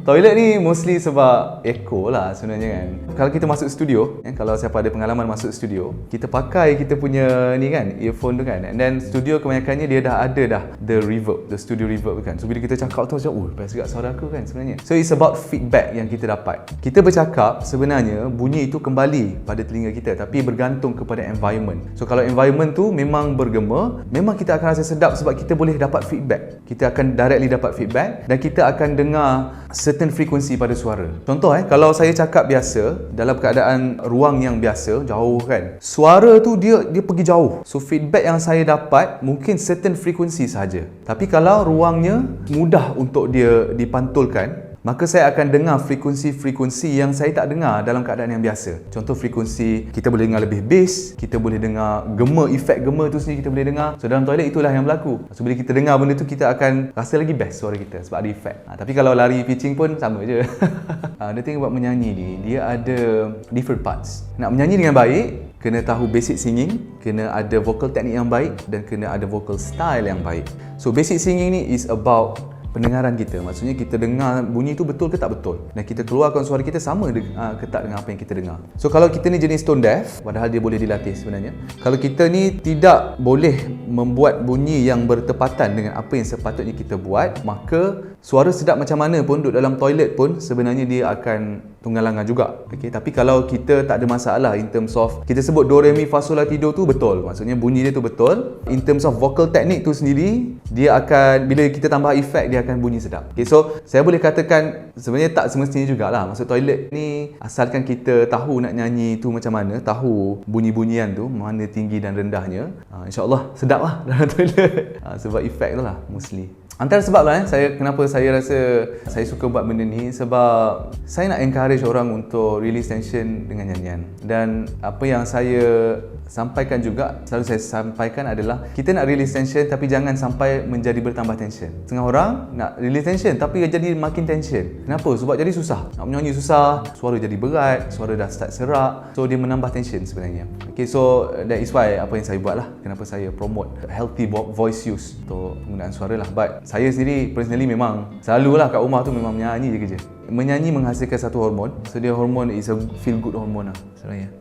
Toilet ni mostly sebab echo lah sebenarnya kan. Kalau kita masuk studio, kalau siapa ada pengalaman masuk studio, kita pakai kita punya ni kan, earphone tu kan. And then studio kebanyakannya dia dah ada dah the reverb, the studio reverb kan. So bila kita cakap tu macam, best juga suara aku kan sebenarnya. So it's about feedback yang kita dapat. Kita bercakap sebenarnya bunyi itu kembali pada telinga kita, tapi bergantung kepada environment. So kalau environment tu memang bergema, memang kita akan rasa sedap sebab kita boleh dapat feedback. Kita akan directly dapat feedback dan kita akan dengar certain frekuensi pada suara. Contoh kalau saya cakap biasa dalam keadaan ruang yang biasa, jauh kan, suara tu dia pergi jauh. So feedback yang saya dapat mungkin certain frekuensi saja. Tapi kalau ruangnya mudah untuk dia dipantulkan, maka saya akan dengar frekuensi-frekuensi yang saya tak dengar dalam keadaan yang biasa. Contoh frekuensi, kita boleh dengar lebih bass, kita boleh dengar gema, efek gema tu sendiri kita boleh dengar. So dalam toilet itulah yang berlaku. So bila kita dengar benda tu, kita akan rasa lagi best suara kita sebab ada efek. Tapi kalau lari pitching pun sama je. The thing about menyanyi ni, dia ada different parts. Nak menyanyi dengan baik, kena tahu basic singing, kena ada vocal technique yang baik dan kena ada vocal style yang baik. So basic singing ni is about pendengaran kita. Maksudnya kita dengar bunyi tu betul ke tak betul, dan kita keluarkan suara kita sama ke tak dengan apa yang kita dengar. So kalau kita ni jenis tone deaf, padahal dia boleh dilatih sebenarnya, kalau kita ni tidak boleh membuat bunyi yang bertepatan dengan apa yang sepatutnya kita buat, maka suara sedap macam mana pun duduk dalam toilet pun sebenarnya dia akan tunggalangan juga. Tapi kalau kita tak ada masalah in terms of, kita sebut do re mi fa sol la ti do tu betul, maksudnya bunyi dia tu betul. In terms of vocal technique tu sendiri, dia akan, bila kita tambah efek, dia akan bunyi sedap. So saya boleh katakan sebenarnya tak semestinya jugalah masuk toilet ni, asalkan kita tahu nak nyanyi tu macam mana, tahu bunyi-bunyian tu mana tinggi dan rendahnya, insyaAllah sedap lah dalam toilet. Sebab efek tu lah mostly. Antara sebab lah kenapa saya rasa saya suka buat benda ni, sebab saya nak encourage orang untuk release tension dengan nyanyian. Dan apa yang saya sampaikan juga, selalu saya sampaikan adalah, kita nak release tension tapi jangan sampai menjadi bertambah tension. Setengah orang nak release tension tapi jadi makin tension. Kenapa? Sebab jadi susah. Nak menyanyi susah, suara jadi berat, suara dah start serak. So dia menambah tension sebenarnya. So that is why apa yang saya buat lah. Kenapa saya promote healthy voice use untuk penggunaan suara lah. But saya sendiri personally memang selalulah kat rumah tu memang menyanyi je kerja. Menyanyi menghasilkan satu hormon. So dia hormon is a feel good hormon lah sebenarnya.